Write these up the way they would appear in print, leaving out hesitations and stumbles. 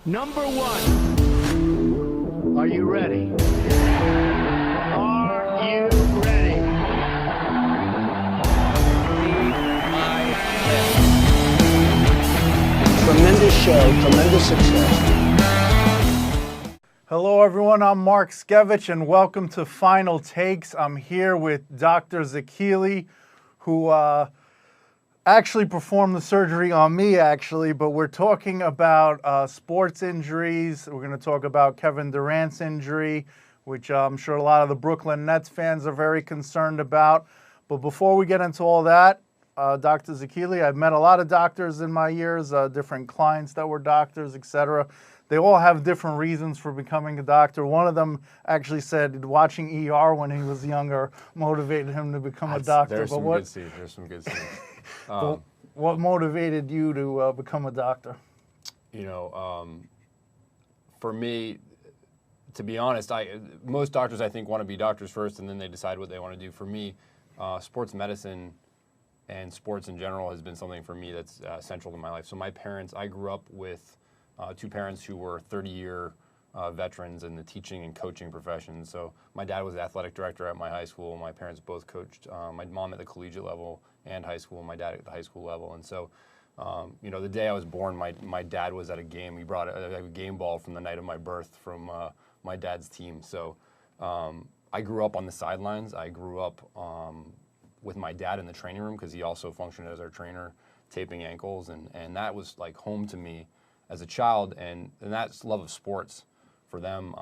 Number one. Are you ready? Are you ready? Tremendous show, tremendous success. Hello everyone, I'm Mark Skevich and welcome to Final Takes. I'm here with Dr. Zacchilli, who actually performed the surgery on me but we're talking about sports injuries. We're going to talk about Kevin Durant's injury, which I'm sure a lot of the Brooklyn Nets fans are very concerned about. But before we get into all that, Dr. Zacchilli, I've met a lot of doctors in my years, different clients that were doctors, etc. They all have different reasons for becoming a doctor. One of them actually said watching ER when he was younger motivated him to become a doctor. There's some good scenes. There's some good scenes. What motivated you to become a doctor? You know, for me, to be honest, most doctors I think want to be doctors first, and then they decide what they want to do. For me, sports medicine and sports in general has been something for me that's central to my life. So my parents, I grew up with two parents who were 30-year veterans in the teaching and coaching profession. So my dad was the athletic director at my high school. My parents both coached. My mom at the collegiate level and high school, my dad at the high school level. And so, you know, the day I was born, my dad was at a game. He brought a game ball from the night of my birth from my dad's team. So I grew up on the sidelines. I grew up with my dad in the training room because he also functioned as our trainer, taping ankles. And that was like home to me as a child. And that's love of sports for them.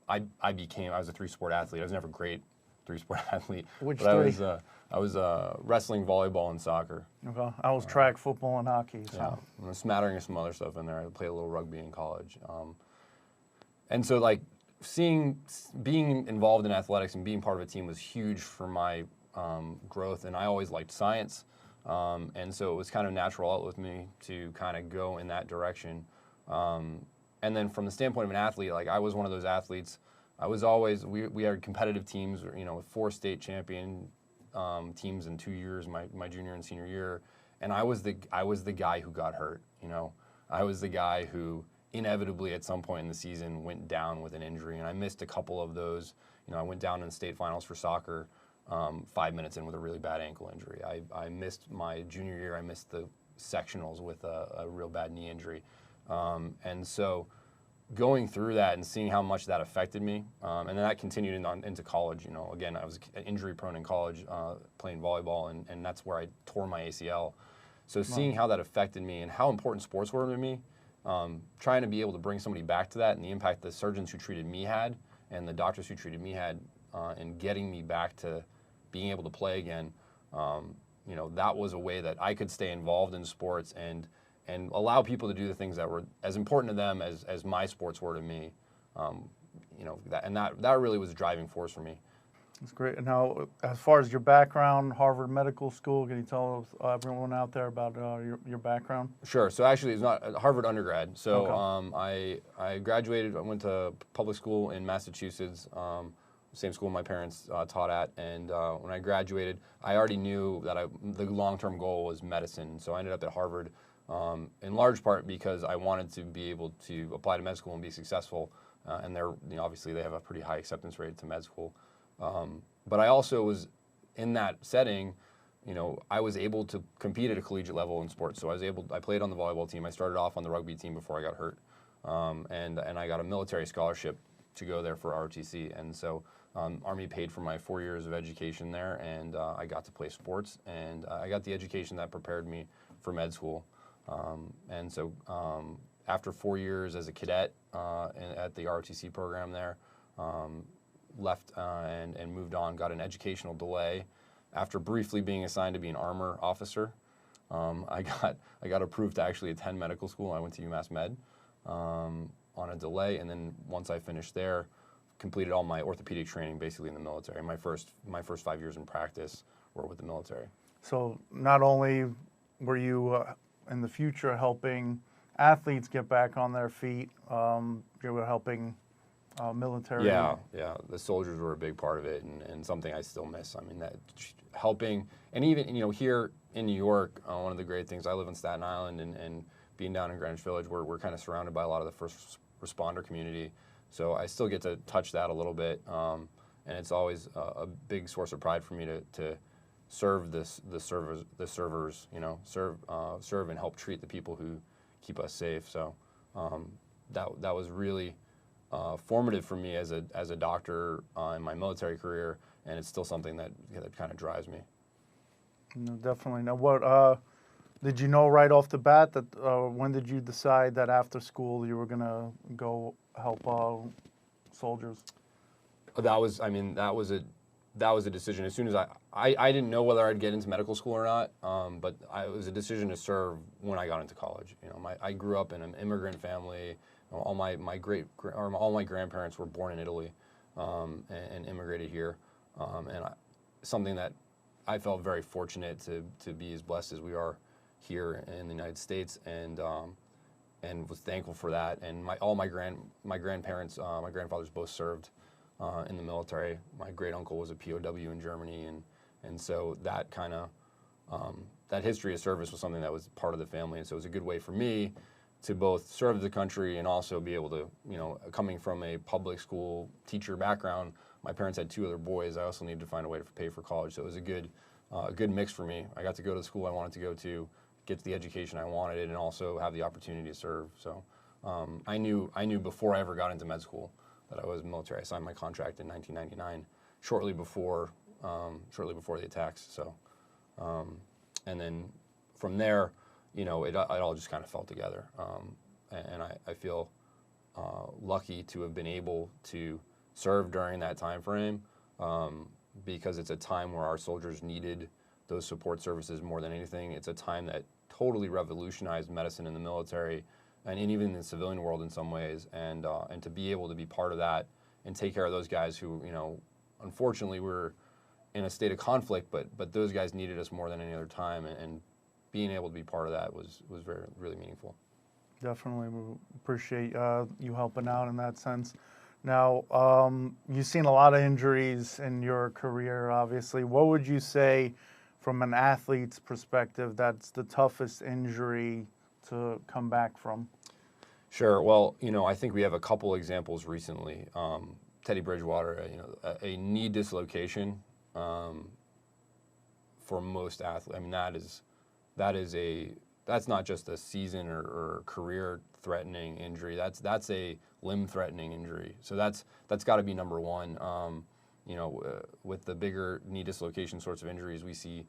I was a three-sport athlete. I was never a great three-sport athlete. Which but three? I was wrestling, volleyball, and soccer. Okay. I was track, football, and hockey. So. Yeah, and a smattering of some other stuff in there. I played a little rugby in college. And so, like, being involved in athletics and being part of a team was huge for my growth. And I always liked science. And so it was kind of natural out with me to kind of go in that direction. And then from the standpoint of an athlete, like I was one of those athletes. I was always, we had competitive teams, you know, with 4 state champion teams in 2 years, my junior and senior year. And I was the guy who got hurt, you know. I was the guy who inevitably at some point in the season went down with an injury. And I missed a couple of those. You know, I went down in the state finals for soccer 5 minutes in with a really bad ankle injury. I missed my junior year. I missed the sectionals with a real bad knee injury. And so going through that and seeing how much that affected me, and then that continued into college. You know, again, I was injury prone in college playing volleyball, and that's where I tore my ACL. So seeing how that affected me and how important sports were to me, trying to be able to bring somebody back to that and the impact the surgeons who treated me had and the doctors who treated me had in getting me back to being able to play again, you know, that was a way that I could stay involved in sports and allow people to do the things that were as important to them as my sports were to me. You know, that really was a driving force for me. That's great. And now, as far as your background, Harvard Medical School, can you tell everyone out there about your background? Sure. So actually, it's not Harvard undergrad. So okay. I graduated. I went to public school in Massachusetts. Same school my parents taught at, and when I graduated, I already knew that the long-term goal was medicine. So I ended up at Harvard, in large part because I wanted to be able to apply to med school and be successful. And they're, you know, obviously they have a pretty high acceptance rate to med school. But I also was in that setting. You know, I was able to compete at a collegiate level in sports. So I played on the volleyball team. I started off on the rugby team before I got hurt, and I got a military scholarship to go there for ROTC, and so. Army paid for my 4 years of education there, and I got to play sports, and I got the education that prepared me for med school. And so after 4 years as a cadet at the ROTC program there, left and moved on, got an educational delay. After briefly being assigned to be an armor officer, I got approved to actually attend medical school. I went to UMass Med on a delay, and then once I finished there, completed all my orthopedic training basically in the military. My first 5 years in practice were with the military. So not only were you in the future helping athletes get back on their feet, you were helping military. Yeah. The soldiers were a big part of it, and something I still miss. I mean, that helping, and even, you know, here in New York, one of the great things, I live in Staten Island, and being down in Greenwich Village, we're kind of surrounded by a lot of the first responder community. So I still get to touch that a little bit, and it's always a big source of pride for me to serve the servers, serve and help treat the people who keep us safe. So that was really formative for me as a doctor in my military career, and it's still something that kind of drives me. No, definitely. Now, what did you know right off the bat that when did you decide that after school you were gonna go help soldiers? That was a decision. As soon as I didn't know whether I'd get into medical school or not, but it was a decision to serve when I got into college. I grew up in an immigrant family. All my grandparents were born in Italy and immigrated here, something that I felt very fortunate to be as blessed as we are here in the United States, and was thankful for that. And my grandparents, my grandfathers both served in the military. My great uncle was a POW in Germany, and so that kind of that history of service was something that was part of the family, and so it was a good way for me to both serve the country and also be able to, coming from a public school teacher background, my parents had 2 other boys. I also needed to find a way to pay for college, so it was a good mix for me. I got to go to the school I wanted to go to, get the education I wanted, and also have the opportunity to serve. So I knew before I ever got into med school that I was military. I signed my contract in 1999, shortly before the attacks. So, and then from there, it all just kind of fell together. And I feel lucky to have been able to serve during that time frame, because it's a time where our soldiers needed those support services more than anything. It's a time that totally revolutionized medicine in the military and even in the civilian world in some ways, and to be able to be part of that and take care of those guys who, unfortunately were in a state of conflict, but those guys needed us more than any other time, and being able to be part of that was really meaningful. Definitely, we appreciate you helping out in that sense. Now, you've seen a lot of injuries in your career, obviously. What would you say, from an athlete's perspective, that's the toughest injury to come back from? Sure. Well, I think we have a couple examples recently. Teddy Bridgewater, a knee dislocation for most athletes. I mean, that's not just a season or career-threatening injury. That's a limb-threatening injury. So that's got to be number one. With the bigger knee dislocation sorts of injuries, we see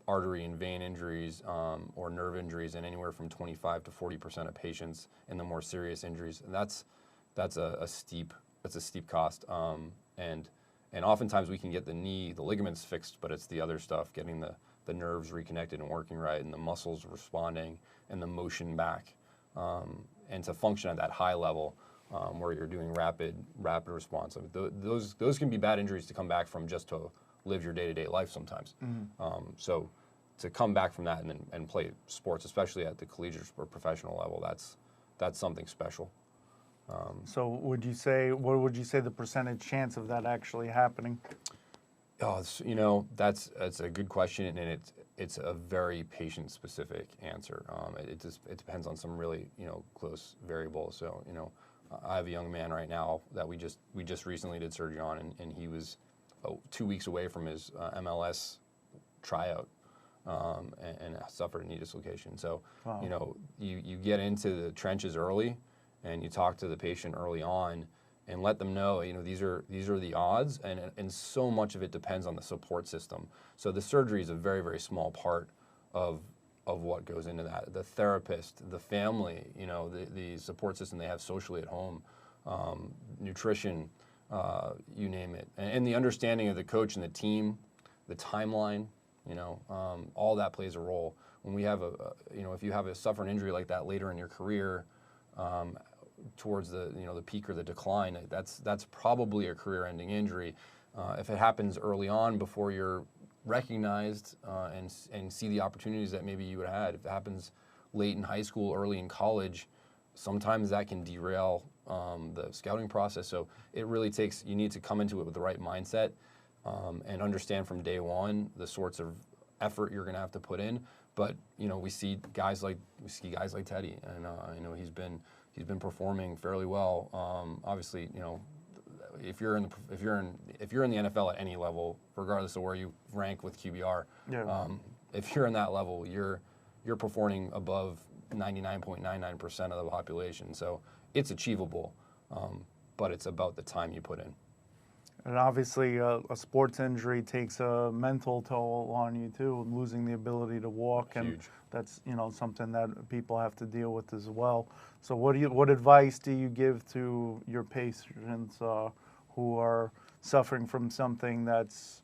artery and vein injuries or nerve injuries in anywhere from 25 to 40% of patients in the more serious injuries. And that's a steep cost. And oftentimes we can get the ligaments fixed, but it's the other stuff, getting the nerves reconnected and working right, and the muscles responding, and the motion back, and to function at that high level where you're doing rapid response. I mean, those can be bad injuries to come back from, just to live your day-to-day life sometimes. Mm-hmm. So to come back from that and play sports, especially at the collegiate or professional level, that's something special. So what would you say the percentage chance of that actually happening? Oh, that's a good question, and it's a very patient-specific answer. It depends on some really close variables. So I have a young man right now that we just recently did surgery on, and he was 2 weeks away from his MLS tryout, and suffered a knee dislocation. So wow. You get into the trenches early, and you talk to the patient early on, and let them know, these are the odds, and so much of it depends on the support system. So the surgery is a very, very small part of what goes into that. The therapist, the family, the support system they have socially at home, nutrition, you name it, and the understanding of the coach and the team, the timeline, all that plays a role. When we have if you suffer an injury like that later in your career, towards the peak or the decline, that's probably a career-ending injury. If it happens early on, before you're recognized and see the opportunities that maybe you would have had, if it happens late in high school, early in college, sometimes that can derail the scouting process. So it really you need to come into it with the right mindset and understand from day one the sorts of effort you're going to have to put in, But we see guys like Teddy, and he's been performing fairly well. Obviously, if you're in the NFL at any level, regardless of where you rank with QBR, if you're in that level, you're performing above 99.99% of the population. So it's achievable, but it's about the time you put in. And obviously, a sports injury takes a mental toll on you too, losing the ability to walk, and Huge. that's something that people have to deal with as well. So, what advice do you give to your patients who are suffering from something that's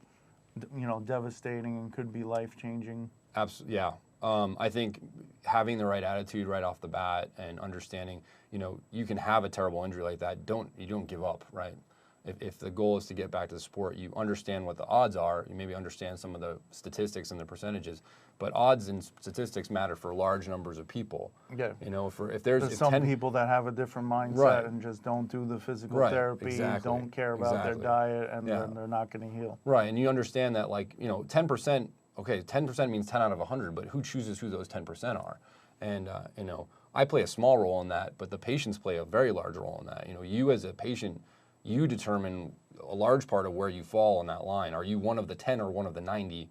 devastating and could be life changing? Absolutely, yeah. I think having the right attitude right off the bat and understanding, you can have a terrible injury like that. You don't give up, right? If the goal is to get back to the sport, you understand what the odds are. You maybe understand some of the statistics and the percentages, but odds and statistics matter for large numbers of people. Yeah. If there's some people that have a different mindset and just don't do the physical therapy, don't care about their diet, and then they're not going to heal. Right, and you understand that 10%. Okay, 10% means 10 out of 100, but who chooses who those 10% are? And I play a small role in that, but the patients play a very large role in that. You as a patient, you determine a large part of where you fall on that line. Are you one of the 10 or one of the 90?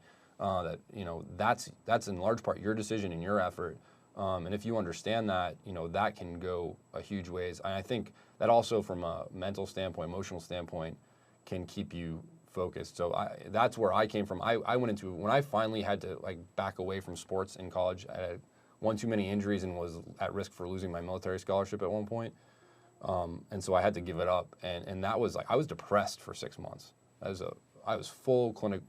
That's in large part your decision and your effort. And if you understand that, that can go a huge ways. And I think that also from a mental standpoint, emotional standpoint, can keep you focused. So that's where I came from. I went into, when I finally had to back away from sports in college, I had one too many injuries and was at risk for losing my military scholarship at one point. And so I had to give it up, and that was I was depressed for 6 months. I was full clinic,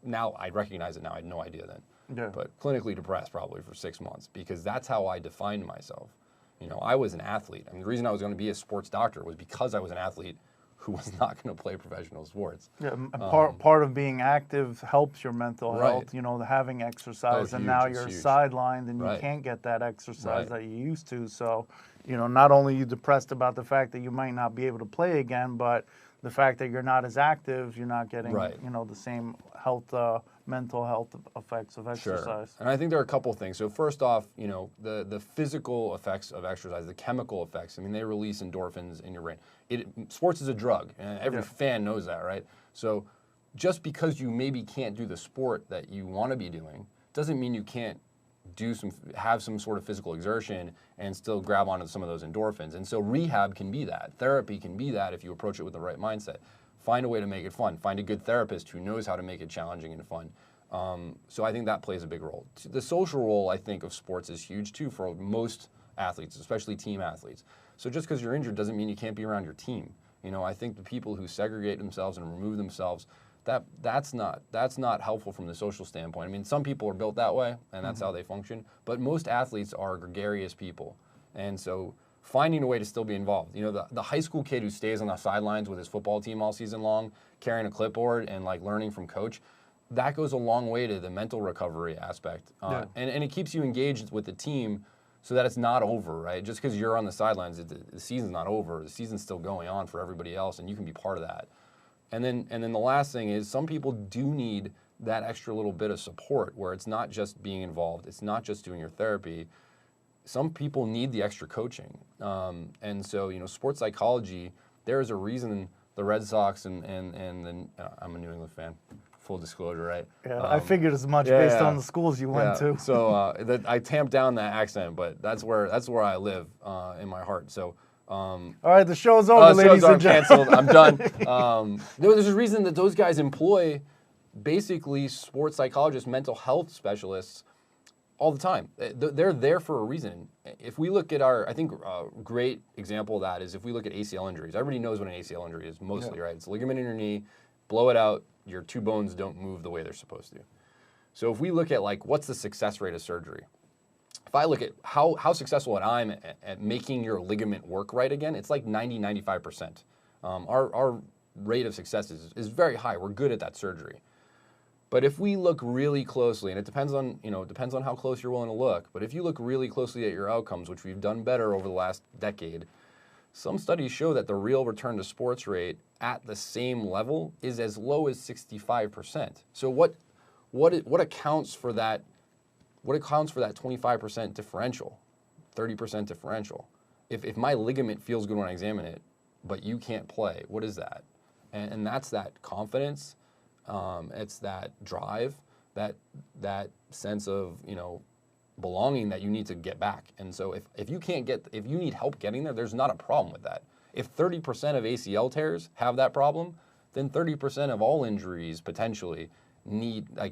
now I recognize it now, I had no idea then. But clinically depressed probably for 6 months, because that's how I defined myself. I was an athlete. I mean, the reason I was going to be a sports doctor was because I was an athlete who was not going to play professional sports. Yeah, part of being active helps your mental health, having exercise, and now you're sidelined and you can't get that exercise that you used to. So, not only are you depressed about the fact that you might not be able to play again, but the fact that you're not as active, you're not getting, the same mental health effects of exercise. Sure. And I think there are a couple of things. So first off, the physical effects of exercise, the chemical effects, they release endorphins in your brain. Sports is a drug, and every fan knows that, right? So just because you maybe can't do the sport that you want to be doing doesn't mean you can't have some sort of physical exertion and still grab onto some of those endorphins. And so rehab can be that. Therapy can be that if you approach it with the right mindset. Find a way to make it fun. Find a good therapist who knows how to make it challenging and fun. So I think that plays a big role. The social role, I think, of sports is huge too for most athletes, especially team athletes. So just because you're injured doesn't mean you can't be around your team. I think the people who segregate themselves and remove themselves, that's not helpful from the social standpoint. Some people are built that way, and that's how they function. But most athletes are gregarious people, and so finding a way to still be involved. The high school kid who stays on the sidelines with his football team all season long, carrying a clipboard and learning from coach, that goes a long way to the mental recovery aspect. And it keeps you engaged with the team so that it's not over, right? Just because you're on the sidelines, the season's not over. The season's still going on for everybody else, and you can be part of that. And then the last thing is some people do need that extra little bit of support where it's not just being involved. It's not just doing your therapy. Some people need the extra coaching. And so, sports psychology, there is a reason the Red Sox and I'm a New England fan, full disclosure, right? Yeah, I figured as much based on the schools you went to. So I tamped down that accent, but that's where I live in my heart. So. All right, the show's over, ladies and gentlemen. Canceled. I'm done. There's a reason that those guys employ basically sports psychologists, mental health specialists all the time. They're there for a reason. If we look at I think a great example of that is if we look at ACL injuries. Everybody knows what an ACL injury is mostly, right? It's a ligament in your knee, blow it out, your two bones don't move the way they're supposed to. So if we look at what's the success rate of surgery, if I look at how successful I'm at making your ligament work right again, it's 90-95%. Our rate of success is very high. We're good at that surgery. But if we look really closely, and it depends on how close you're willing to look, but if you look really closely at your outcomes, which we've done better over the last decade, some studies show that the real return to sports rate at the same level is as low as 65%. So what accounts for that what accounts for that 25% differential, 30% differential? If my ligament feels good when I examine it, but you can't play, what is that? And that's that confidence. It's that drive, that sense of, belonging that you need to get back. And so if you need help getting there, there's not a problem with that. If 30% of ACL tears have that problem, then 30% of all injuries potentially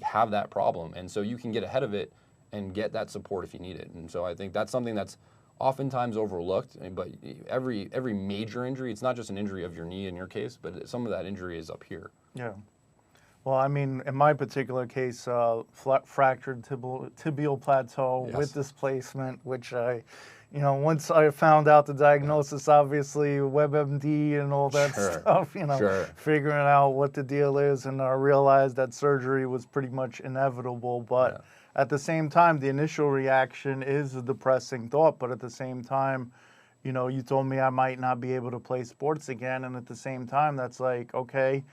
have that problem. And so you can get ahead of it and get that support if you need it. And so I think that's something that's oftentimes overlooked. But every major injury, it's not just an injury of your knee in your case, but some of that injury is up here. Yeah. Well, I mean, in my particular case, fractured tibial plateau with displacement, which once I found out the diagnosis, obviously WebMD and all that stuff, figuring out what the deal is, and I realized that surgery was pretty much inevitable. But at the same time, the initial reaction is a depressing thought. But at the same time, you told me I might not be able to play sports again. And at the same time, that's like, okay,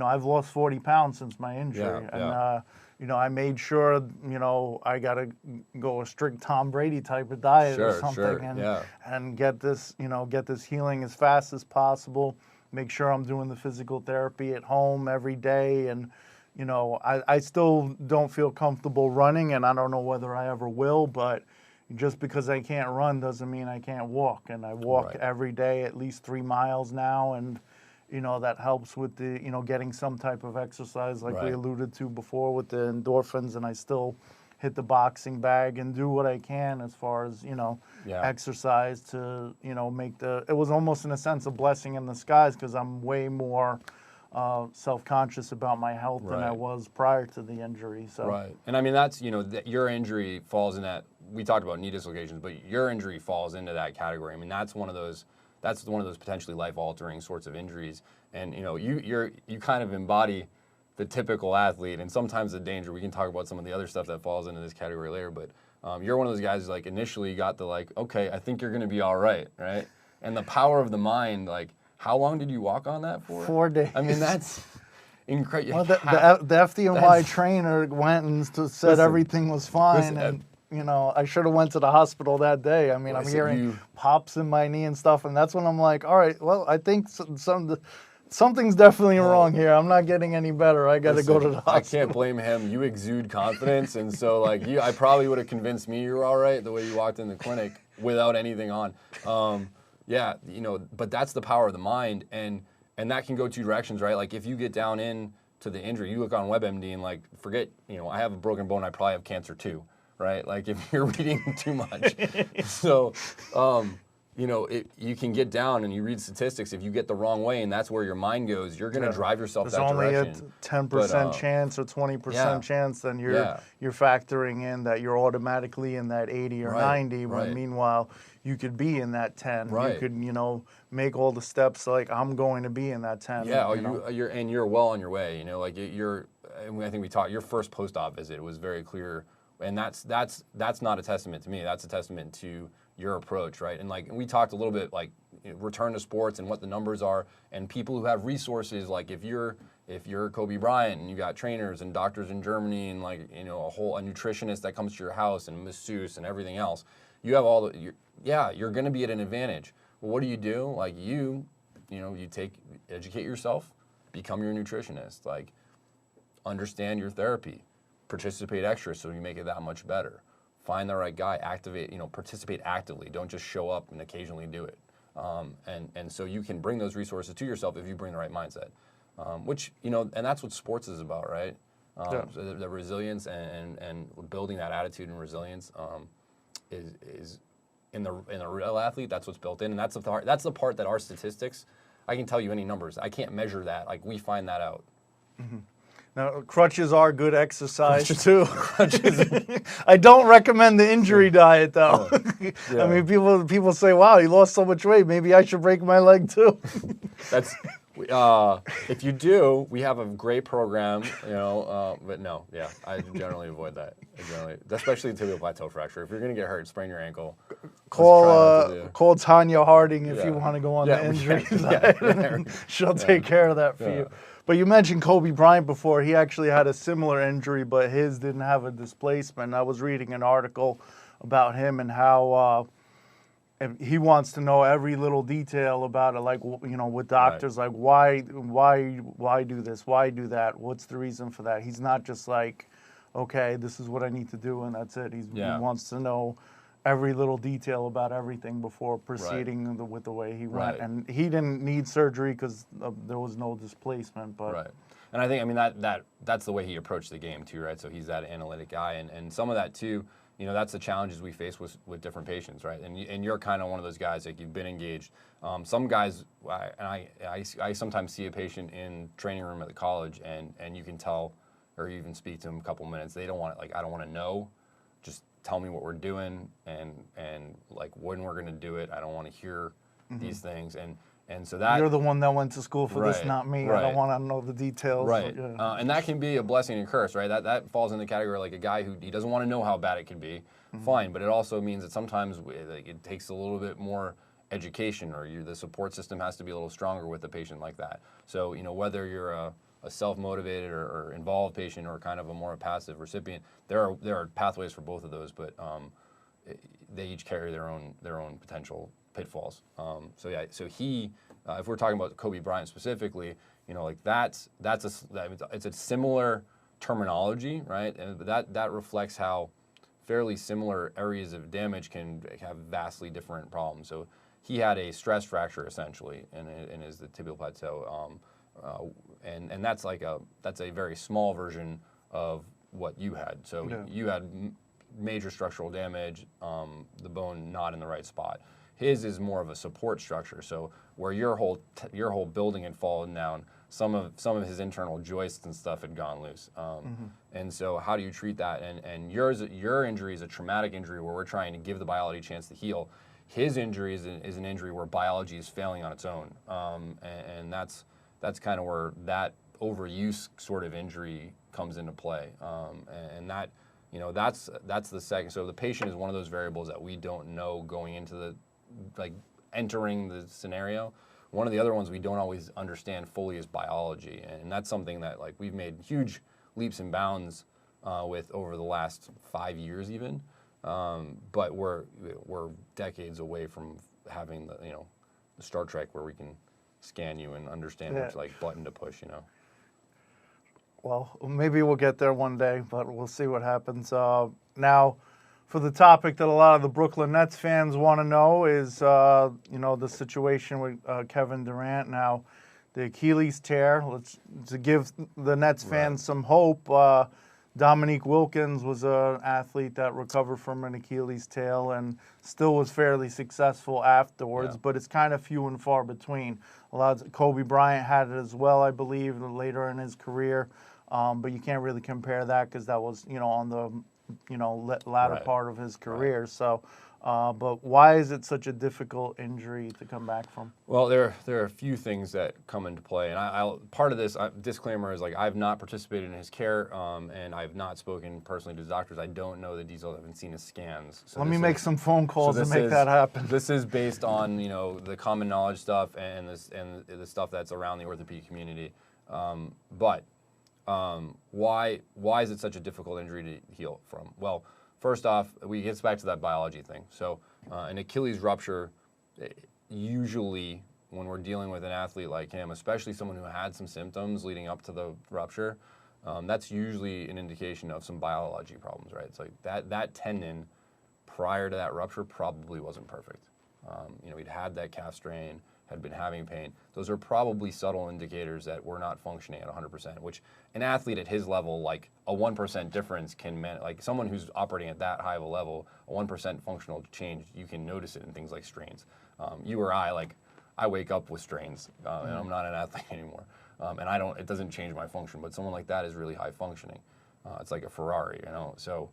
I've lost 40 pounds since my injury. And, I made sure, I got to go a strict Tom Brady type of diet or something and get this, get this healing as fast as possible. Make sure I'm doing the physical therapy at home every day. And, I still don't feel comfortable running, and I don't know whether I ever will, but just because I can't run doesn't mean I can't walk. And I walk every day at least 3 miles now, and that helps with the, getting some type of exercise like we alluded to before with the endorphins, and I still hit the boxing bag and do what I can as far as, exercise to, it was almost in a sense a blessing in disguise because I'm way more self-conscious about my health than I was prior to the injury. So. Right. And I mean, that's, your injury falls in that, we talked about knee dislocations, but your injury falls into that category. I mean, that's one of those potentially life-altering sorts of injuries. And, you kind of embody the typical athlete, and sometimes the danger. We can talk about some of the other stuff that falls into this category later, but you're one of those guys who, initially got the, okay, I think you're going to be all right? And the power of the mind, how long did you walk on that for? 4 days. I mean, that's incredible. Well, the FDNY trainer went and said everything was fine, and I should have went to the hospital that day. I mean, I'm hearing pops in my knee and stuff, and that's when I'm like, all right, well, I think something's definitely wrong here. I'm not getting any better. I got to go to the hospital. I can't blame him. You exude confidence, and so I probably would have convinced me you were all right the way you walked in the clinic without anything on. But that's the power of the mind, and that can go two directions, right? If you get down into the injury, you look on WebMD and forget, I have a broken bone, I probably have cancer too, right? If you're reading too much. So, you can get down and you read statistics. If you get the wrong way and that's where your mind goes, you're going to drive yourself that direction. There's only a 10% chance or 20% chance, then you're factoring in that you're automatically in that 80 or 90, when meanwhile you could be in that 10. You could, make all the steps I'm going to be in that 10. Yeah, you're well on your way. I think we talked. Your first post-op visit was very clear, and that's not a testament to me. That's a testament to your approach, right? And we talked a little bit return to sports and what the numbers are, and people who have resources. If you're Kobe Bryant and you got trainers and doctors in Germany and a nutritionist that comes to your house and masseuse and everything else, you have all you're going to be at an advantage. Well, what do? You educate yourself, become your nutritionist, understand your therapy, participate extra so you make it that much better. Find the right guy, participate actively. Don't just show up and occasionally do it. And so you can bring those resources to yourself if you bring the right mindset, which, and that's what sports is about, right? So the resilience and building that attitude and resilience is in the real athlete. That's what's built in, and that's the part that our statistics, I can tell you any numbers. I can't measure that. We find that out. Mm-hmm. Now, crutches are good exercise too. I don't recommend the injury diet though. I mean, people say, "Wow, you lost so much weight. Maybe I should break my leg too." If you do, we have a great program, but no, yeah, I generally avoid that. Especially the tibial plateau fracture. If you're going to get hurt, sprain your ankle. Call Tanya Harding if you Yeah. want to go on Yeah, the injury yeah, side. yeah. She'll take care of that for Yeah. you. But you mentioned Kobe Bryant before. He actually had a similar injury, but his didn't have a displacement. I was reading an article about him and how and he wants to know every little detail about it, like, with doctors, like why do this, why do that, what's the reason for that. He's not just like, okay, this is what I need to do and that's it. He wants to know every little detail about everything before proceeding with the way he went. Right. And he didn't need surgery because there was no displacement. But right. And I think that's the way he approached the game too, right? So he's that analytic guy, and some of that too. That's the challenges we face with different patients, right? And you're kind of one of those guys, like you've been engaged. Some guys, I sometimes see a patient in training room at the college, and you can tell, or you even speak to them a couple minutes. They don't want it, like, I don't want to know. Just tell me what we're doing and like when we're going to do it. I don't want to hear these things. And so that you're the one that went to school for this, not me. Right. I don't want to know the details. Right. Yeah. And that can be a blessing and curse, right? That falls in the category like a guy who he doesn't want to know how bad it can be. Fine, but it also means that sometimes it takes a little bit more education, or the support system has to be a little stronger with a patient like that. So whether you're a self-motivated or involved patient, or kind of a more passive recipient, there are pathways for both of those, but they each carry their own potential pitfalls. So he, if we're talking about Kobe Bryant specifically, it's a similar terminology, right? And that reflects how fairly similar areas of damage can have vastly different problems. So he had a stress fracture essentially, and is the tibial plateau, and that's a very small version of what you had. So you had major structural damage, the bone not in the right spot. His is more of a support structure. So where your whole building had fallen down, some of his internal joists and stuff had gone loose. And so how do you treat that? And your injury is a traumatic injury where we're trying to give the biology a chance to heal. His injury is an injury where biology is failing on its own. And that's kind of where that overuse sort of injury comes into play. And that, that's the second. So the patient is one of those variables that we don't know going into entering the scenario. One of the other ones we don't always understand fully is biology, and that's something that we've made huge leaps and bounds with over the last 5 years even. But we're decades away from having the Star Trek where we can scan you and understand which button to push. Well, maybe we'll get there one day, but we'll see what happens. Now, for the topic that a lot of the Brooklyn Nets fans want to know is, the situation with Kevin Durant. Now, the Achilles tear. To give the Nets fans some hope, Dominique Wilkins was an athlete that recovered from an Achilles tear and still was fairly successful afterwards, but it's kind of few and far between. Kobe Bryant had it as well, I believe, later in his career, but you can't really compare that because that was, on the latter part of his career. So, but why is it such a difficult injury to come back from? Well, there are a few things that come into play, and I'll part of this disclaimer is I've not participated in his care, and I've not spoken personally to doctors. I don't know the details. I haven't seen his scans. So let me make some phone calls and make that happen. This is based on the common knowledge stuff and the stuff that's around the orthopedic community. Why is it such a difficult injury to heal from? Well, first off, we get back to that biology thing. So an Achilles rupture, usually when we're dealing with an athlete like him, especially someone who had some symptoms leading up to the rupture, that's usually an indication of some biology problems, right? It's like that tendon prior to that rupture probably wasn't perfect. He'd had that calf strain, had been having pain. Those are probably subtle indicators that we're not functioning at 100%, which an athlete at his level, like a 1% difference like someone who's operating at that high of a level, a 1% functional change, you can notice it in things like strains. You or I wake up with strains, and I'm not an athlete anymore. And it doesn't change my function, but someone like that is really high functioning. It's like a Ferrari, So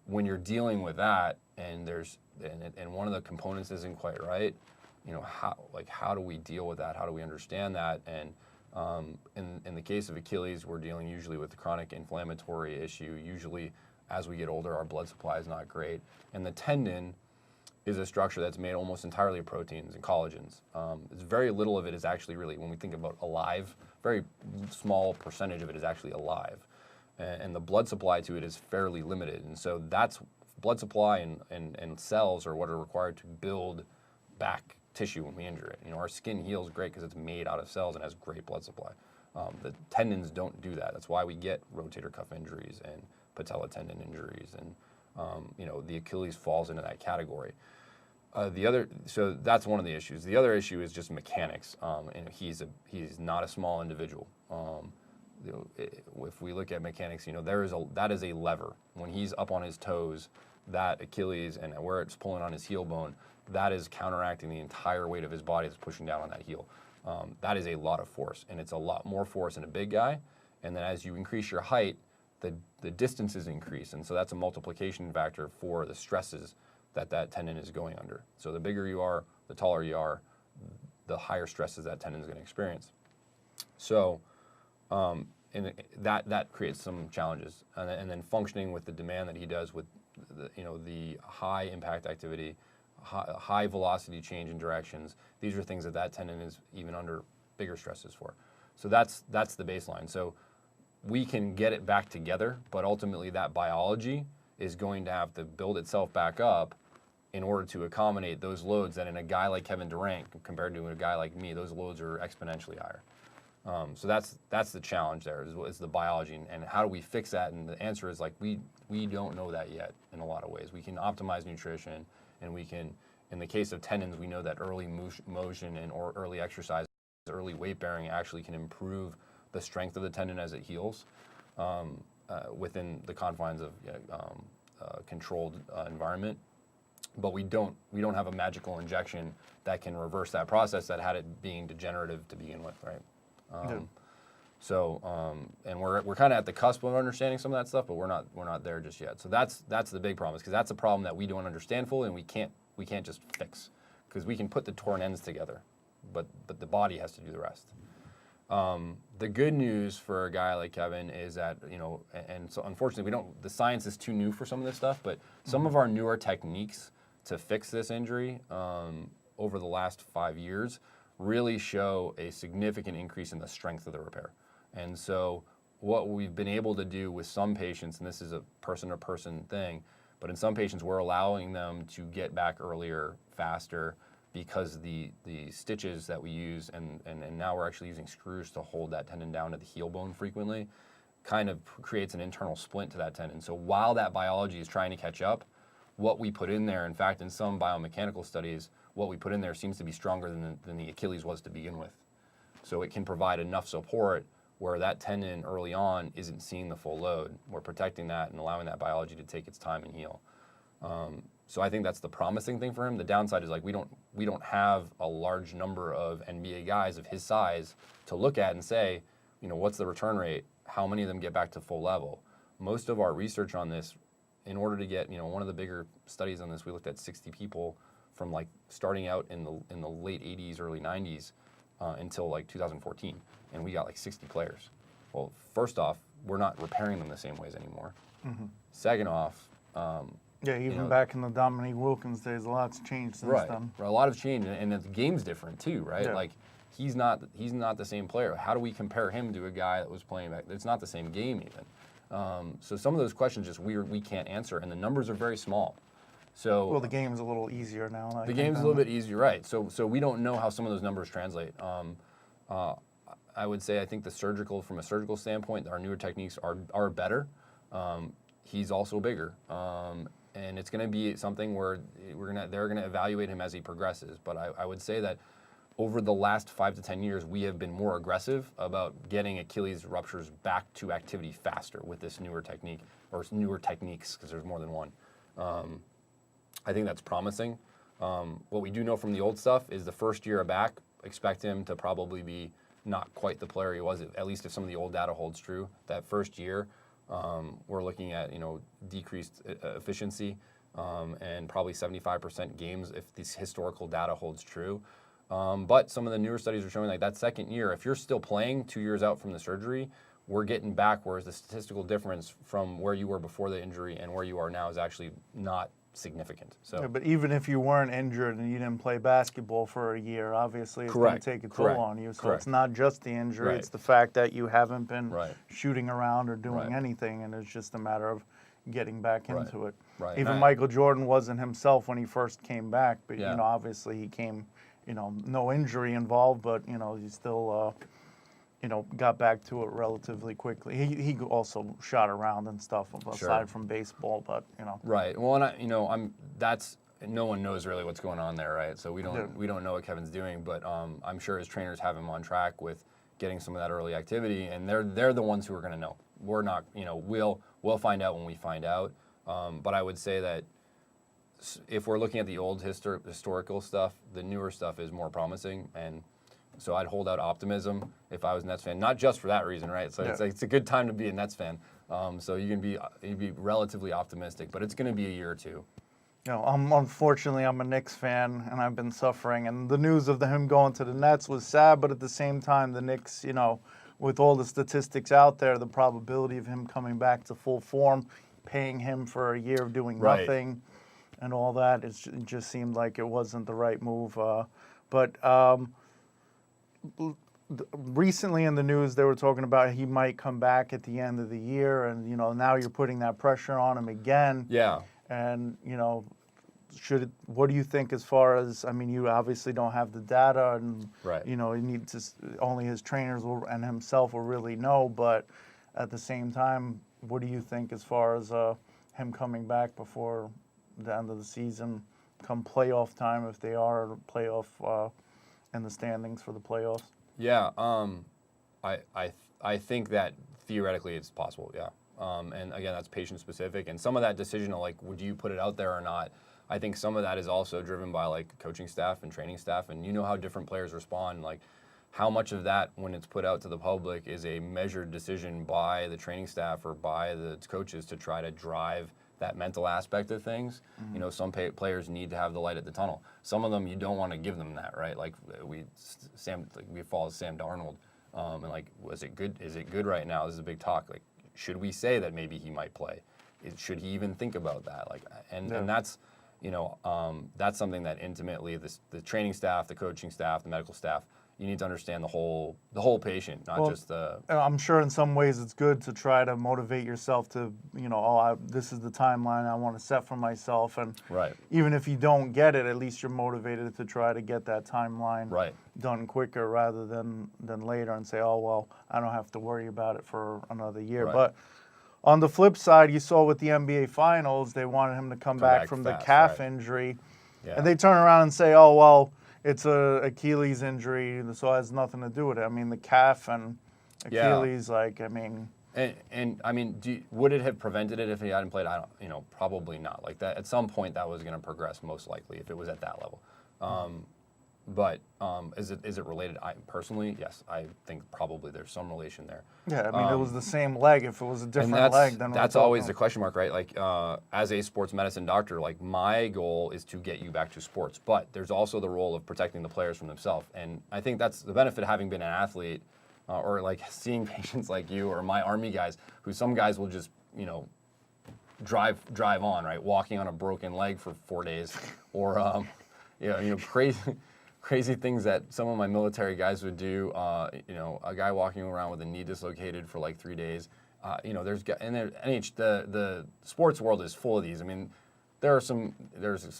when you're dealing with that, and one of the components isn't quite right, how do we deal with that? How do we understand that? And in the case of Achilles, we're dealing usually with a chronic inflammatory issue. Usually, as we get older, our blood supply is not great. And the tendon is a structure that's made almost entirely of proteins and collagens. It's very little of it is actually really, when we think about alive, very small percentage of it is actually alive. And the blood supply to it is fairly limited. And so that's blood supply and cells are what are required to build back tissue when we injure it. Our skin heals great because it's made out of cells and has great blood supply. The tendons don't do that. That's why we get rotator cuff injuries and patella tendon injuries, and the Achilles falls into that category. So that's one of the issues. The other issue is just mechanics. And he's not a small individual. If we look at mechanics, that is a lever. When he's up on his toes, that Achilles and where it's pulling on his heel bone, that is counteracting the entire weight of his body that's pushing down on that heel. That is a lot of force, and it's a lot more force in a big guy. And then as you increase your height, the distances increase, and so that's a multiplication factor for the stresses that tendon is going under. So the bigger you are, the taller you are, the higher stresses that tendon is going to experience. So and that creates some challenges. And then functioning with the demand that he does with the high impact activity, high velocity change in directions, these are things that tendon is even under bigger stresses for. So that's the baseline. So we can get it back together, but ultimately that biology is going to have to build itself back up in order to accommodate those loads that in a guy like Kevin Durant compared to a guy like me, those loads are exponentially higher. So that's the challenge there is the biology, and how do we fix that? And the answer is we don't know that yet in a lot of ways. We can optimize nutrition, and we can, in the case of tendons, we know that early motion and or early exercise, early weight bearing actually can improve the strength of the tendon as it heals within the confines of controlled environment. But we don't have a magical injection that can reverse that process that had it being degenerative to begin with, right? So and we're kind of at the cusp of understanding some of that stuff, but we're not there just yet. So that's the big problem, because that's a problem that we don't understand fully, and we can't just fix, because we can put the torn ends together, but the body has to do the rest. The good news for a guy like Kevin is that, and so unfortunately the science is too new for some of this stuff, but some of our newer techniques to fix this injury over the last 5 years really show a significant increase in the strength of the repair. And so what we've been able to do with some patients, and this is a person-to-person thing, but in some patients we're allowing them to get back earlier, faster, because the stitches that we use, and now we're actually using screws to hold that tendon down to the heel bone frequently, kind of creates an internal splint to that tendon. So while that biology is trying to catch up, what we put in there, in fact, in some biomechanical studies, what we put in there seems to be stronger than the Achilles was to begin with. So it can provide enough support where that tendon early on isn't seeing the full load. We're protecting that and allowing that biology to take its time and heal. So I think that's the promising thing for him. The downside is we don't have a large number of NBA guys of his size to look at and say, what's the return rate? How many of them get back to full level? Most of our research on this, in order to get, one of the bigger studies on this, we looked at 60 people from starting out in the late 80s, early 90s until 2014, and we got 60 players. Well, first off, we're not repairing them the same ways anymore. Mm-hmm. Second off, even back in the Dominique Wilkins days, a lot's changed since then. Right, a lot of change, and the game's different too, right? Yeah. He's not the same player. How do we compare him to a guy that was playing back? It's not the same game even. So some of those questions just we can't answer, and the numbers are very small. So the game's a little easier now. The game's a little bit easier, right? So we don't know how some of those numbers translate. I would say I think from a surgical standpoint, our newer techniques are better. He's also bigger, and it's going to be something where they're going to evaluate him as he progresses. But I would say that over the last 5 to 10 years, we have been more aggressive about getting Achilles ruptures back to activity faster with this newer technique, or newer techniques, because there's more than one. I think that's promising. What we do know from the old stuff is the first year back, expect him to probably be not quite the player he was, at least if some of the old data holds true. That first year, we're looking at decreased efficiency, and probably 75% games if this historical data holds true. But some of the newer studies are showing like that second year, if you're still playing 2 years out from the surgery, we're getting back, whereas the statistical difference from where you were before the injury and where you are now is actually not significant. So, Yeah, but even if you weren't injured and you didn't play basketball for a year, obviously it's going to Correct. take a toll Correct. on you. So Correct. it's not just the injury, Right. it's the fact that you haven't been Right. shooting around or doing Right. anything, and it's just a matter of getting back Right. into it. Right. Even And Michael Jordan wasn't himself when he first came back, but Yeah. you know, obviously he came, you know, no injury involved, but you know, he still you know, got back to it relatively quickly. He also shot around and stuff aside from baseball, but you know. Right. Well, and you know, that's no one knows really what's going on there, right? So we don't know what Kevin's doing, but I'm sure his trainers have him on track with getting some of that early activity, and they're the ones who are going to know. We're not, you know, we'll find out when we find out. But I would say that if we're looking at the old historical stuff, the newer stuff is more promising, and so I'd hold out optimism if I was a Nets fan, not just for that reason, right? So it's a good time to be a Nets fan. So you'd be relatively optimistic, but it's going to be a year or two. You know, unfortunately, I'm a Knicks fan, and I've been suffering. And the news of him going to the Nets was sad, but at the same time, the Knicks, you know, with all the statistics out there, the probability of him coming back to full form, paying him for a year of doing nothing, and all that, it just seemed like it wasn't the right move. Recently in the news, they were talking about he might come back at the end of the year, and you know, now you're putting that pressure on him again. Yeah. And you know, what do you think as far as? I mean, you obviously don't have the data, and you know, you need to only his trainers and himself will really know. But at the same time, what do you think as far as him coming back before the end of the season, come playoff time, if they are playoff in the standings for the playoffs? Yeah, I think that theoretically it's possible. Yeah, and again, that's patient specific, and some of that decision of like, would you put it out there or not? I think some of that is also driven by like coaching staff and training staff, and you know how different players respond. Like, how much of that, when it's put out to the public, is a measured decision by the training staff or by the coaches to try to drive that mental aspect of things. Mm-hmm. You know, some players need to have the light at the tunnel. Some of them you don't want to give them that, right? Like we follow Sam Darnold, and like, was it good? Is it good right now? This is a big talk. Like, should we say that maybe he might play? Should he even think about that? Like, and that's, you know, that's something that intimately the training staff, the coaching staff, the medical staff, you need to understand the whole patient, not just the. I'm sure in some ways it's good to try to motivate yourself to, you know, this is the timeline I want to set for myself, and even if you don't get it, at least you're motivated to try to get that timeline done quicker rather than later, and say, oh well, I don't have to worry about it for another year. But on the flip side, you saw with the NBA Finals, they wanted him to come back from the calf injury, and they turn around and say, oh well, it's a Achilles injury, so it has nothing to do with it. I mean, the calf and Achilles, like, I mean. And I mean, would it have prevented it if he hadn't played? Probably not. Like that, at some point, that was going to progress, most likely, if it was at that level. But is it related? Personally, yes, I think probably there's some relation there. Yeah, I mean, it was the same leg. If it was a different leg, then that's always the question mark, right? Like, as a sports medicine doctor, like, my goal is to get you back to sports, but there's also the role of protecting the players from themselves, and I think that's the benefit of having been an athlete, or like seeing patients like you or my Army guys, who some guys will just, you know, drive on, right, walking on a broken leg for 4 days, or crazy things that some of my military guys would do. You know, a guy walking around with a knee dislocated for like 3 days. You know, the sports world is full of these. I mean, there's some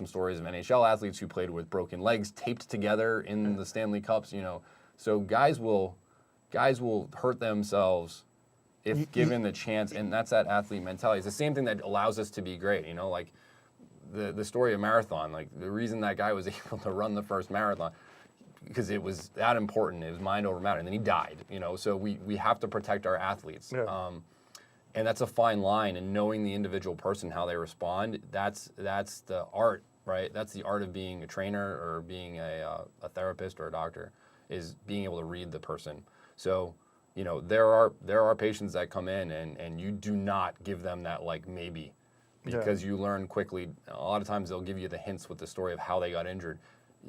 stories of NHL athletes who played with broken legs taped together in the Stanley Cups. You know, so guys will hurt themselves if given the chance, and that's that athlete mentality. It's the same thing that allows us to be great. You know, like. The story of marathon, like the reason that guy was able to run the first marathon, because it was that important. It was mind over matter, and then he died. You know, so we have to protect our athletes, and that's a fine line. And knowing the individual person, how they respond, that's the art, right? That's the art of being a trainer or being a therapist or a doctor, is being able to read the person. So, you know, there are patients that come in and you do not give them that like maybe. because you learn quickly. A lot of times they'll give you the hints with the story of how they got injured.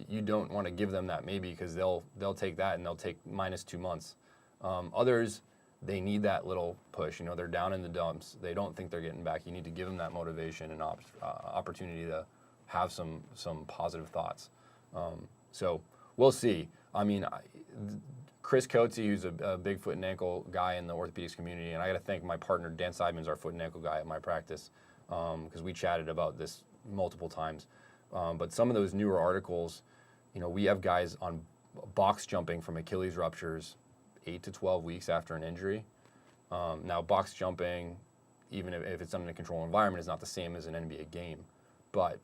You don't want to give them that maybe because they'll take that and they'll take -2 months. Others, they need that little push. They're down in the dumps. They don't think they're getting back. You need to give them that motivation and opportunity to have some positive thoughts. So we'll see. I mean, Chris Coatsy, who's a big foot and ankle guy in the orthopedics community, and I got to thank my partner Dan Seidman's our foot and ankle guy at my practice, because we chatted about this multiple times. But some of those newer articles, we have guys on box jumping from Achilles ruptures 8 to 12 weeks after an injury. Now, box jumping, even if it's done in a controlled environment, is not the same as an NBA game. But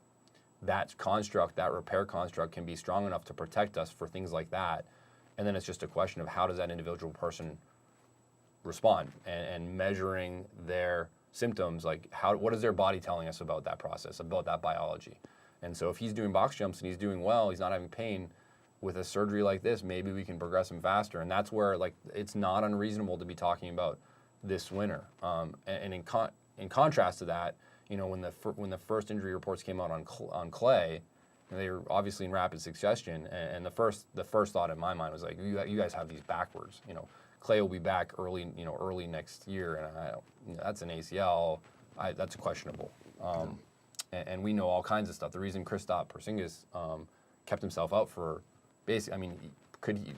that construct, that repair construct, can be strong enough to protect us for things like that. And then it's just a question of how does that individual person respond, and measuring their symptoms, like what is their body telling us about that process, about that biology. And so if he's doing box jumps and he's doing well, he's not having pain, with a surgery like this, maybe we can progress him faster. And that's where it's not unreasonable to be talking about this winter. And in contrast to that, when the first injury reports came out on Clay, they were obviously in rapid succession, and the first thought in my mind was like, you guys have these backwards. Clay will be back early next year, and that's an ACL. That's questionable. And we know all kinds of stuff. The reason Kristaps Porzingis kept himself out for basically, I mean,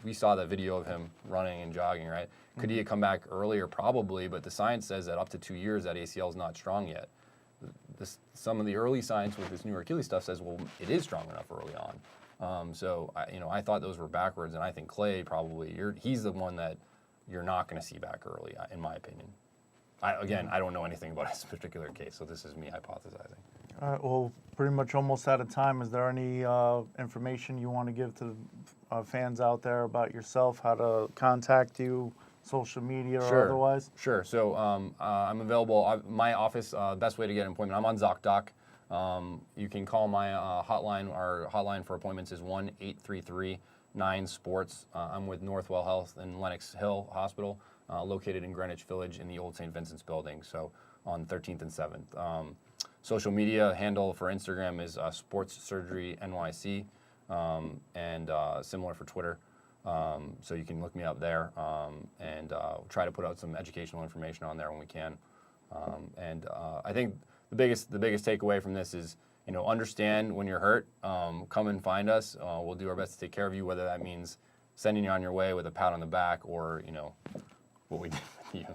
we saw that video of him running and jogging, right? Could he have come back earlier? Probably, but the science says that up to 2 years, that ACL is not strong yet. Some of the early science with this new Achilles stuff says, well, it is strong enough early on. So I thought those were backwards, and I think Clay probably he's the one that you're not going to see back early, in my opinion. I don't know anything about his particular case, so this is me hypothesizing. All right, well, pretty much almost out of time. Is there any information you want to give to fans out there about yourself, how to contact you, social media or otherwise? Sure. So I'm available. My office, best way to get an appointment, I'm on ZocDoc. You can call my hotline. Our hotline for appointments is 1-833-9-SPORTS. I'm with Northwell Health in Lenox Hill Hospital, located in Greenwich Village in the old St. Vincent's building, so on 13th and 7th. Social media handle for Instagram is Sports Surgery NYC, and similar for Twitter. So you can look me up there, and try to put out some educational information on there when we can. I think the biggest takeaway from this is, understand when you're hurt. Come and find us. We'll do our best to take care of you, whether that means sending you on your way with a pat on the back or what we did with you.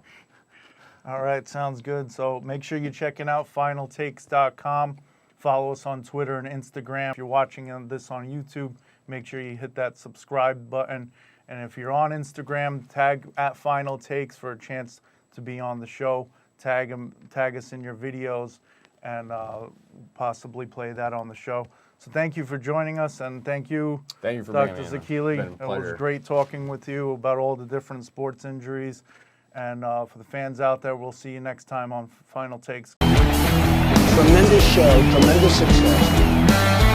All right, sounds good. So make sure you're checking out finaltakes.com. Follow us on Twitter and Instagram. If you're watching this on YouTube, make sure you hit that subscribe button. And if you're on Instagram, tag @FinalTakes for a chance to be on the show. Tag us in your videos, and possibly play that on the show. So thank you for joining us, and thank you for Dr. being Zacchilli. It was great talking with you about all the different sports injuries. And for the fans out there, we'll see you next time on Final Takes. Tremendous show, tremendous success.